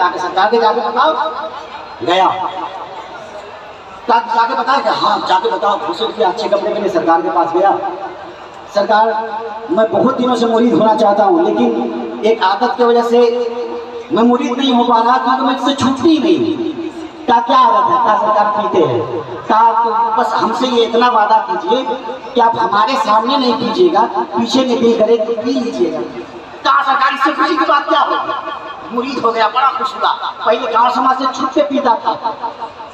ताकि सरकार के जाके बताओ। गया जाके बताया कि हाँ जाके बताओ, घूसे के अच्छे कपड़े के लिए सरकार के पास गया। सरकार, मैं बहुत दिनों से मुरीद होना चाहता हूँ, लेकिन एक आदत की वजह से मैं मुरीद नहीं हो पा रहा, क्योंकि मैं इससे छूटती नहीं। क्या आदत है? क्या सरकार पीते हैं? तो बस हमसे ये इतना वादा कीजिए कि आप हमारे सामने नहीं पीजिएगा, पीछे में देख करे तो पी लीजिएगा। क्या सरकार, इससे खुशी की बात क्या होगी? मुरीद हो गया, बड़ा खुश हुआ। पहले गांव समाज से छुप के पीता था,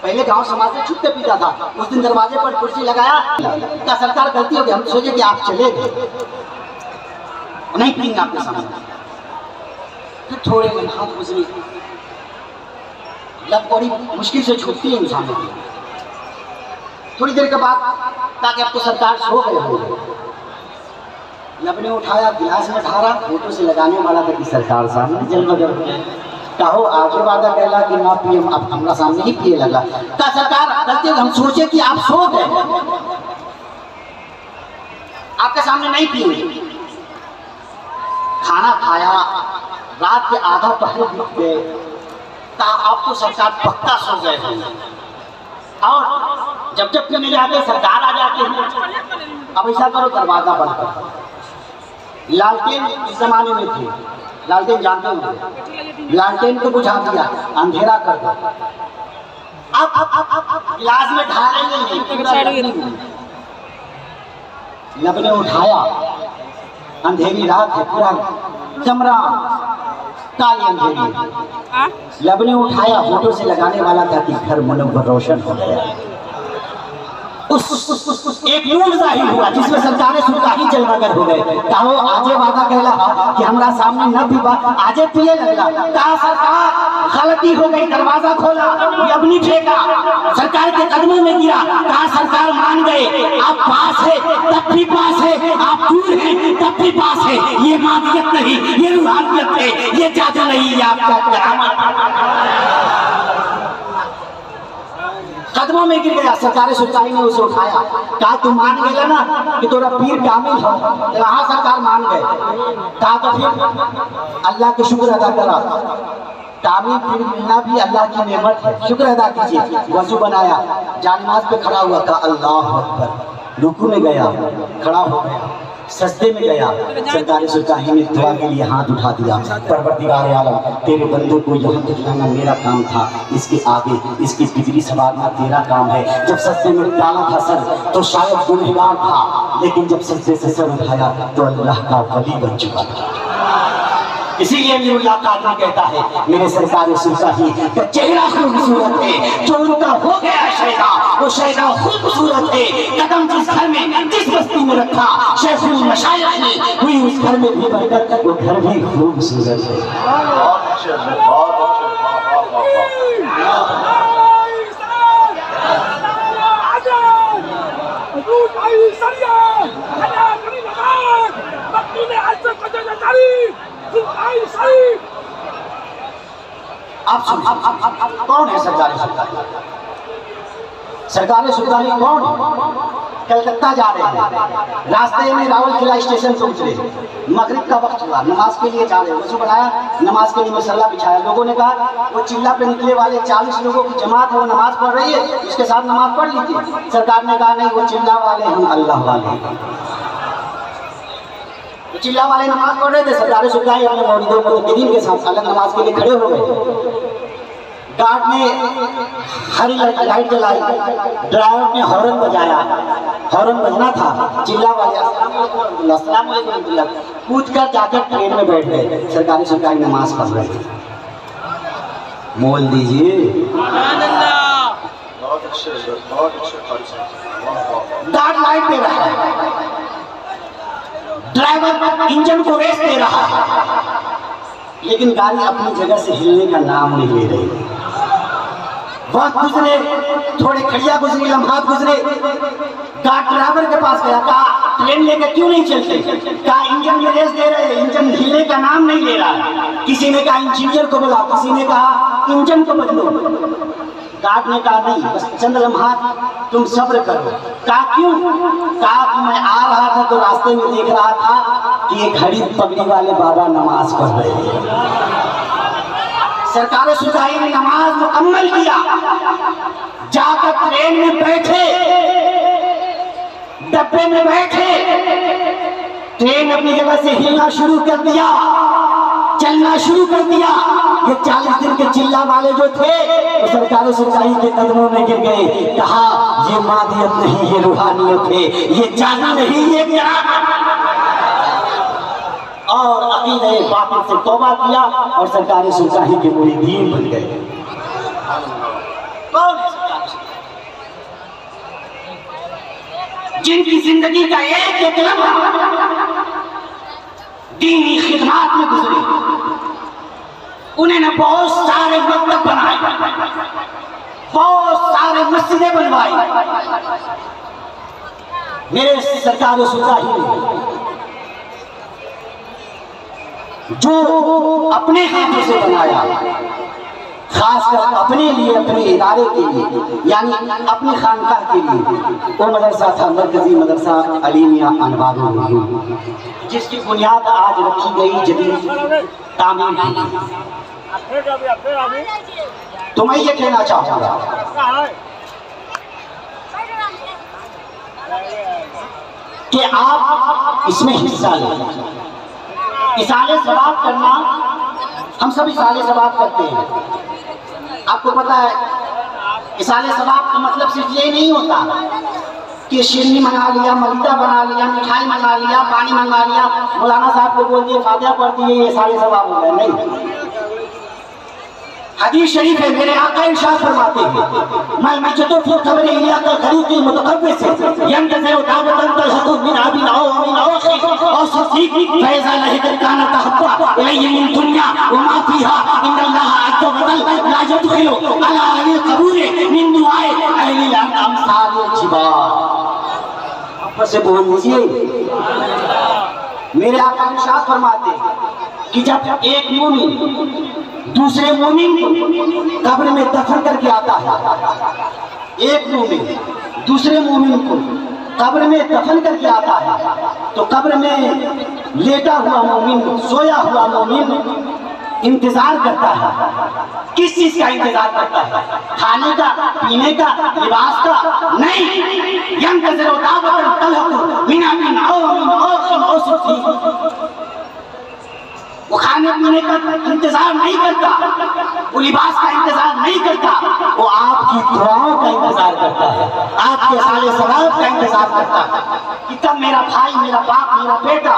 पहले गांव समाज से छुप के पीता था। उस दिन दरवाजे पर कुर्सी लगाया, क्या सरकार गलती हो गई? हम सोचे कि आप चले गए, नहीं पीएंगे आपके सामने। फिर थोड़े दिन हाथ गुजरी, लग बड़ी मुश्किल से छूटती है इंसान की। थोड़ी देर के बाद ताकि अब तो सरकार सो गए होंगे, लब ने उठाया, गिलास में ढारा, फोटो से लगाने वाला था कि सरकार सामने जल बगर कहो आगे वादा कहला कि ना पिए, अब हमारा सामने ही पिए लगा। का सरकार गलती, हम सोचे कि आप सो गए, आपके सामने नहीं पिए। खाना खाया, रात के आधा पहर बीत गए, आप तो सरकार पक्का सो गए होंगे। और जब जब पीने जाते सरकार आ जाते हैं। अब ऐसा करो, दरवाजा बंद करो। लालटेन इस जमाने में थे, लालटेन जानते होंगे, लालटेन को बुझा दिया, अंधेरा कर दो। अब गिलास में ढालेंगे, लब ने उठाया, अंधेरी रात है, पूरा कमरा काली अंधेरी। लब ने उठाया, फोटो से लगाने वाला था कि घर मुनव्वर रोशन हो गया। उस एक नूर जाहिर हुआ जिसमें सरकारें सुल्तानी जलमगर हो गए। कहो आजे वादा कहला कि हमारा सामने न पीवा, आजे पिए लगला। कहा सरकार गलती हो गई, दरवाजा खोला, लब नहीं फेंका, सरकार के कदमों में गिरा। कहा सरकार मान गए, आप पास है तब भी पास है, आप दूर हैं तब भी पास है। ये मादियत नहीं, ये रूहानियत है, ये जादू नहीं, ये आपका करामत। कदमों में गिर गया, सरकार सुल्तानी ने उसे उठाया। कहा तू मान गया ना कि तोरा पीर कामिल हो? हाँ सरकार मान गए। कहा तो फिर अल्लाह के शुक्र अदा करा, कामिल पीर मिलना भी अल्लाह की नेमत है, शुक्र अदा कीजिए। वजू बनाया, जानिमाज पे खड़ा हुआ, कहा अल्लाह अकबर। रुकू में गया, खड़ा हो गया, सजदे में गया, सरकार सुल्तानी ने दुआ के लिए हाथ उठा दिया। परवरदिगार आलम, तेरे बंदे को यहाँ तक लाना मेरा काम था, इसके आगे इसकी बिजली संभालना तेरा काम है। जब सजदे में डाला था सर तो शायद गुनहगार था, लेकिन जब सजदे से सर उठाया तो अल्लाह का वली बन चुका था। इसीलिए मीरुल्लाह कादरी कहता है, मेरे सरकार सुल्तानी का चेहरा खूबसूरत है, जो उनका हो गया शैदा, वो शैदा खूबसूरत है। कदम जिस घर में, जिस बस्ती में रखा शेखुल मशाइख ने, हुई उस घर में भी बरकत, वो घर भी खूबसूरत है। बहुत अच्छे, बहुत अच्छे। आप कौन है सरकार सुल्तानी? सरकार सुल्तानी कौन है? कलकत्ता जा रहे हैं, रास्ते में रावल किला स्टेशन पे उतरे, मगरिब का वक्त हुआ, नमाज के लिए जा रहे, वजू बनाया, नमाज के लिए मसल्ला बिछाया। लोगों ने कहा वो चिल्ला पे निकले वाले 40 लोगों की जमात है, वो नमाज पढ़ रही है, उसके साथ नमाज पढ़ लीजिए। सरकार ने कहा नहीं, वो चिल्ला वाले हम अल्लाह वाले। चिल्ला वाले नमाज पढ़ रहे थे, सरकार सुल्तानी अपने मौलवियों को मुतकीन के साथ अलग नमाज के लिए खड़े हो गए। गार्ड ने हरी लाइट जलाई, ड्राइवर ने हॉर्न बजाया, हॉर्न बजना था, चिल्ला वाले अस्सलाम वालेकुम कूद कर जाकर ट्रेन में बैठ गए। सरकारी सुल्तानी नमाज पढ़ रहे थे। मोल दीजिए, गार्ड लाइट दे रहा है, ड्राइवर इंजन को रेस दे रहा है, लेकिन गाड़ी अपनी जगह से हिलने का नाम नहीं ले रही। वक्त गुजरे, थोड़े खड़िया गुजरी, लम्हात गुजरे, गार्ड ड्राइवर के पास गया, कहा ट्रेन लेकर क्यों नहीं चलते? कहा इंजन में रेस दे रहे, इंजन हिलने का नाम नहीं ले रहा। किसी ने कहा इंजीनियर को बुला, किसी ने कहा इंजन को बदलो। गार्ड ने कहा नहीं, बस चंद लम्हात तुम सब्र करो। कहा क्यों? कहा कि मैं आ रहा था तो रास्ते में देख रहा था कि ये घड़ी पगड़ी वाले बाबा नमाज पढ़ रहे हैं। सरकार सुजाई ने नमाज मुकम्मल किया, जाकर ट्रेन में बैठे, डब्बे में बैठे, ट्रेन अपनी जगह से हिलना शुरू कर दिया, चलना शुरू कर दिया। ये 40 दिन के चिल्ला वाले जो थे वो सरकार सुजाई के कदमों में गिर गए। कहा ये मादियत नहीं, ये रूहानियत है, ये जादू नहीं, ये करामत। और अकीदे बातिल से तौबा किया और सरकार सुजाई के मुरीदीन बन गए। कौन है सरकार सुजाई? जिनकी जिंदगी का एक एक लम्हा दीनी खिदमत में गुजरे, उन्हें न बहुत सारे मकतब बनाए, बहुत सारे मस्जिदें बनवाई। मेरे सरकार सुजाई जो अपने हाथों से बनाया, खासकर अपने लिए, अपने इदारे के लिए, यानी अपनी खानकाह के लिए, वो मदरसा था मरकजी मदरसा अलीमिया अनवारुल उलूम, जिसकी बुनियाद आज रखी गई, जदीद तामीर की। तो मैं ये कहना चाहूँगा कि आप इसमें हिस्सा लें। इसाले सवाब करना, हम सब इसाले सवाब करते हैं। आपको पता है इसाले सवाब का मतलब सिर्फ ये नहीं होता कि शिरनी मंगा लिया, मलिदा बना लिया, मिठाई मंगा लिया, पानी मंगा लिया, मौलाना साहब को बोल दिए, फातिहा पढ़ दिए, ये इसाले सवाब हो गए। नहीं, हदीस शरीफ है, मेरे आका इरशाद फरमाते हैं, मैं मजदो फी खबर इलिया का खरीद मुतकब्बिर से यंतज़िर दावतन तशहु मिन अबिन औ मिन औखि औ सदीक फैज़ा लहि काना तहब्बा इलैहि मिन दुनिया व मा फीहा इन्नल्लाह अज़्ज़ा व जल ला यदखिलु अला अहलिल क़बूर मिन दुआए अहलिल अमसालिल जिबाल। आपस से बोल दीजिए। मेरे आका इरशाद फरमाते हैं कि जब एक मोमिन दूसरे मोमिन को कब्र में दफन करके आता है, एक मोमिन दूसरे मोमिन को कब्र में दफन करके आता है, तो कब्र में लेटा हुआ मोमिन, सोया हुआ मोमिन इंतजार करता है। किस चीज का इंतजार करता है? खाने का, पीने का, लिबास का? नहीं, यंतज़िर दावतन तलहु मिन अबिन औ मिन औखिन औ सदीक। वो खाने पीने का इंतजार नहीं करता, वो लिबास का इंतजार नहीं करता, वो आपकी दुआओं का इंतजार करता है, आपके साले सवाब का इंतजार करता है कि तब मेरा भाई, मेरा बाप, मेरा बेटा,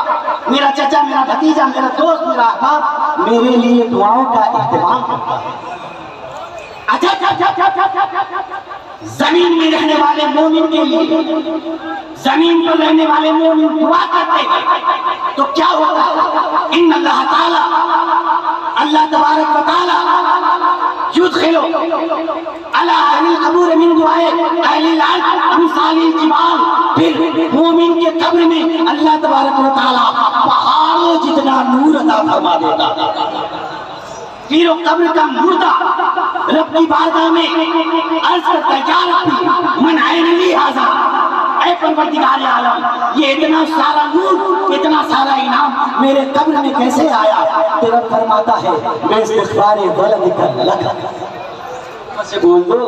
मेरा चचा, मेरा भतीजा, मेरा दोस्त, मेरा अहबाब मेरे लिए दुआओं का इस्तेमाल करता है। जमीन में रहने वाले मोमिन के लिए, जमीन पर रहने वाले मोमिन दुआ करते हैं तो क्या होता है? इन्नल्लाह ताला, अल्लाह तबारक व ताला युदखिलु अला अहलिल क़बूर मिन दुआए अहलिल अर्द अमसालिल जिबाल। फिर मोमिन के कब्र में अल्लाह तबारक व ताला पहाड़ों जितना नूर अता फरमा देता। फिर वो कब्र का मुर्दा रब की बारगाह में अर्ज करता है, क्या रब्बी मन आयनी हाज़ा, ऐ परवरदिगार आलम, ये इतना सारा नूर, इतना सारा इनाम मेरे कब्र में कैसे आया? तो रब फरमाता है, मैं इस्तिग़फ़ार वलदिका लक, से बोल दो,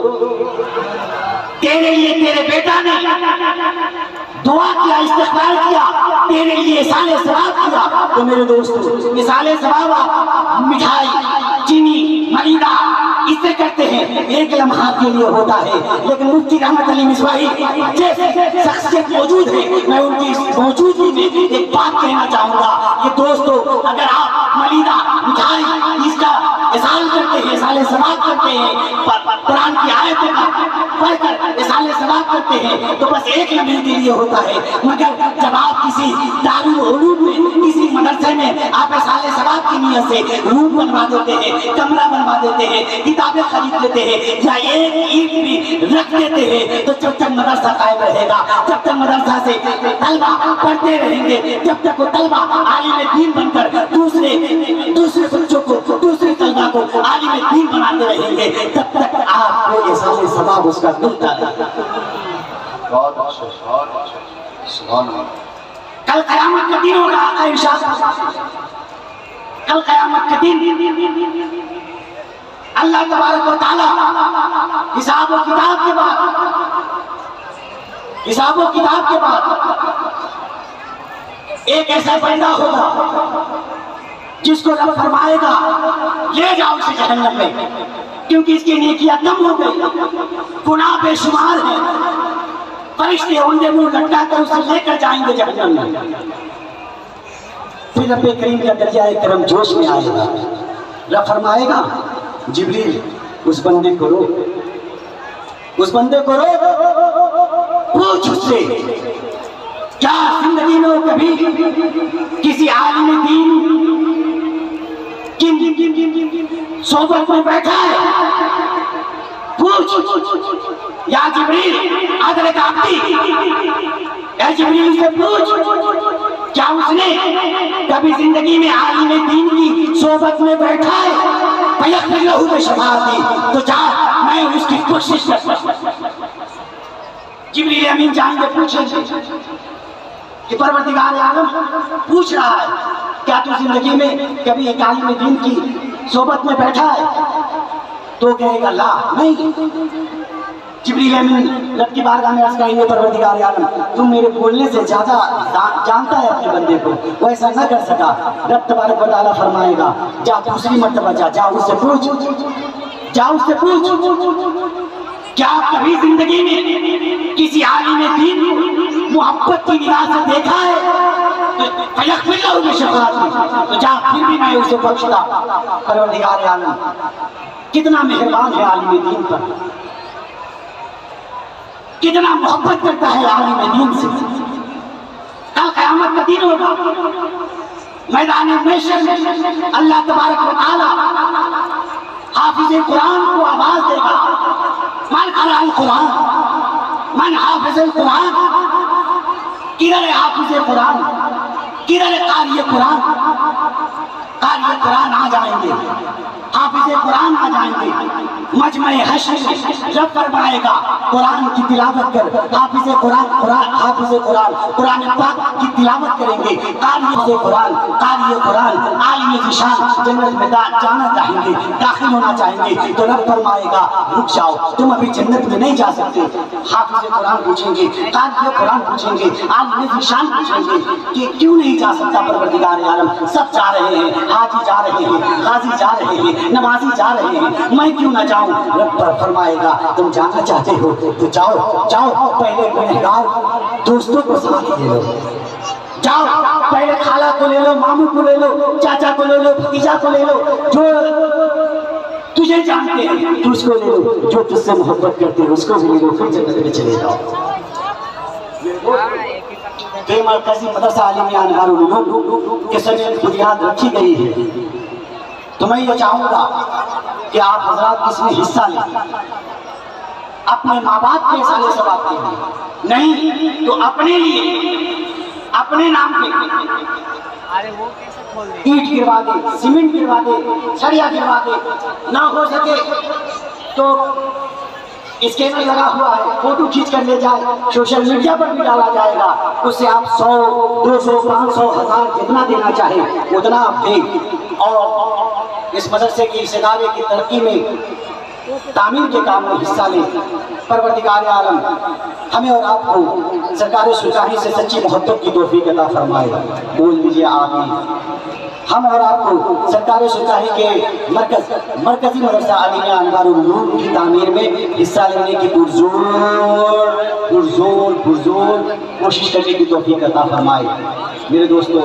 तेरे लिए तेरे बेटा ने दुआ किया, इस्तिग़फ़ार किया, तेरे लिए इसाले सवाब किया। तो मेरे दोस्तों, इसाले सवाब मिठाई, चीनी, मलिदा इससे करते हैं, एक लम्हा के लिए होता है। लेकिन मुफ्ती रहमत अली मिसवाही जैसे शख्सियत मौजूद है, मैं उनकी मौजूदगी में एक बात कहना चाहूँगा कि दोस्तों, अगर आप मलिदा, मिठाई इसका इसाल करते हैं, इसाले सवाब करते हैं, कुरान की आयतें पढ़कर इसाले सवाब करते हैं, तो बस एक लम्हे के लिए होता है। मगर जब आप किसी दारुल उलूम में, किसी मदरसे में आप इसाले सवाब की नीयत से रूम बनवा देते हैं, कमरा बनवा देते हैं, किताबें खरीद लेते हैं या एक ईंट भी रख देते हैं, तो जब तक मदरसा कायम रहेगा, जब तक मदरसा से तलबा पढ़ते रहेंगे, जब तक वो तलबा आलिम दीन बनकर दूसरे बच्चों को, दूसरे तलबा को आलिम दीन बनाते रहेंगे, तब तक आपको इसाले सवाब उसका मिलता रहेगा। बहुत अच्छा, बहुत अच्छा, सुभान अल्लाह। कल क़यामत का दिन होगा, इंशाअल्लाह कल क़यामत का दिन अल्लाह तबारक व तआला हिसाब व किताब के बाद एक ऐसा बंदा होगा जिसको रब फरमाएगा ले जाओ इसे जहन्नम में, क्योंकि इसकी नेकियां कम हो गई, गुनाह बेशुमार है। फरिश्ते उंडे मुंह लटका कर उसे लेकर जाएंगे जहन्नम में। फिर रब्बे करीम का दर्जा करम जोश में आएगा। रब फरमाएगा जिब्रील उस बंदे को रोक, उस बंदे को रोक, पूछ उससे क्या जिंदगी में कभी किसी आलिम दीन किन सोबत में बैठा है? पूछ या जिब्रील हज़रत अब्दी, या जिब्रील से पूछ क्या उसने कभी जिंदगी में आलिम दीन की सोबत में बैठा है? फयग़फ़िर में शफ़ाअत दी, तो जा मैं उसकी कोशिश कर। जिब्रील अमीन जाएंगे पूछेंगे कि परवरदिगार आलम पूछ रहा है क्या तू जिंदगी में कभी एक आलिम दीन की सोबत में बैठा है? तो कहेगा ला नहीं। जिब्रील अमीन रब की बारगाह में अर्ज़ करेंगे परवरदिगार आलम तुम मेरे बोलने से ज्यादा जानता है अपने बंदे को, वो ऐसा न कर सका। रब तबारक व तआला फरमाएगा जा दूसरी मर्तबा जा उससे पूछ क्या कभी जिंदगी में किसी आलिम दीन मोहब्बत की निगाह से देखा है? फयग़फ़िर में शफ़ाअत दी, तो जा फिर भी मैं उसे बख्शता। परवरदिगार आलम कितना मेहरबान है आलिम दीन पर, कितना मोहब्बत करता है आलिम दीन से। कल क़यामत का दिन होगा, मैदान महशर में अल्लाह तबारक व तआला हाफिज़े कुरान को आवाज देगा, मन क़राअल कुरान, मन हाफिज़ुल कुरान, किधर है हाफिज़े कुरान, किधर है क़ारिए कुरान? क़ारिए कुरान आ जाएंगे, हाफिज़े कुरान आ जाएंगे। मजमे हश्र रब फरमाएगा कुरान की तिलावत कर, हाफिज़े कुरान कुरान पाक की तिलावत करेंगे। क़ारिए कुरान आलिम ज़ीशान जन्नत में जाना चाहेंगे, दाखिल होना चाहेंगे, तो रब फरमाएगा रुक जाओ, तुम अभी जन्नत में नहीं जा सकते। हाफिज़े कुरान पूछेंगे, क़ारिए कुरान पूछेंगे, आलिम ज़ीशान पूछेंगे कि क्यों नहीं जा सकता परवरदिगार आलम? सब जा रहे हैं, हाजी जा रहे हैं, गाजी जा रहे हैं, नमाजी जा रहे हैं, मैं क्यों ना जाऊं? रब फरमाएगा तुम जाना चाहते हो तो जाओ, पहले गुनहगार दोस्तों को साथ ले लो, जाओ पहले खाला को ले लो, मामू को ले लो, चाचा को ले लो, भतीजा को ले लो, जो तुझे जानते हैं तू उसको ले लो, जो तुझसे मोहब्बत करते हैं उसको भी ले लो, फिर जन्नत में चले जाओ। मरकज़ी मदरसा आलिमिया अनवारुल उलूम के समय बुनियाद रखी गई है, तो मैं ये चाहूँगा कि आप हजरात इसमें हिस्सा लें, अपने माँ बाप के साले सवाब के लिए नहीं तो अपने लिए, अपने नाम पे ईंट गिरवा दे, सीमेंट गिरवा दे, सरिया गिरवा दे, ना हो सके तो स्कैनर लगा हुआ है, फोटो खींच कर ले जाए, सोशल मीडिया पर भी डाला जाएगा, उससे आप 100, 200, 500, 1000 जितना देना चाहे उतना आप दें और इस मदरसे की इस इदारे की तरक्की में तामीर के काम में हिस्सा लें। परवरदिगार आलम हमें और आपको सरकार सुजाही से सच्ची मोहब्बत की तौफीक अता फरमाए, बोल दीजिए आमीन। हम और आपको सरकार सुजाही के मरकजी मदरसा आलिमिया अनवारुल उलूम की तामीर में हिस्सा लेने की पुरजोर कोशिश करने की तौफीक अता फरमाए। मेरे दोस्तों,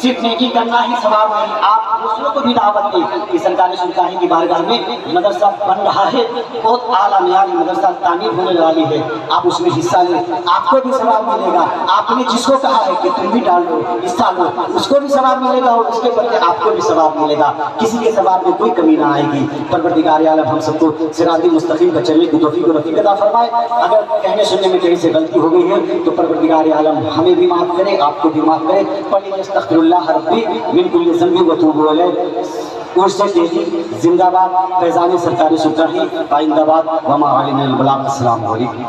सिर्फ नेकी करना ही सवाब नहीं, आप दूसरों को भी दावत दें कि सरकारी सुल्तानी की बारगाह में मदरसा बन रहा है, बहुत आला मियारी मदरसा तामीर होने वाली है, आप उसमें हिस्सा लें, आपको भी सवाब मिलेगा। आपने जिसको कहा है कि तुम भी डाल लो, हिस्सा लो, उसको भी सवाब मिलेगा और उसके बदले आपको भी सवाब मिलेगा, किसी के सवाब में कोई कमी ना आएगी। परवरदिगार आलम हम सबको सिरात मुस्तकीम पर चलने की तौफीक और रफ़ीक अता फरमाए। अगर कहने सुनने में कहीं से गलती हो गई है तो परवरदिगार आलम हमें भी माफ़ करे, आपको भी माफ़ करे। पढ़िए अस्तग़फिरुल्लाह रब्बी मिन कुल्लि ज़ंबि व तूबू अलैह। उर्से तेजी जिंदाबाद, फैज़ान सरकारी सुल्तानी पाइंदाबाद, वमा अलैना अल बलाग। अस्सलामु अलैकुम।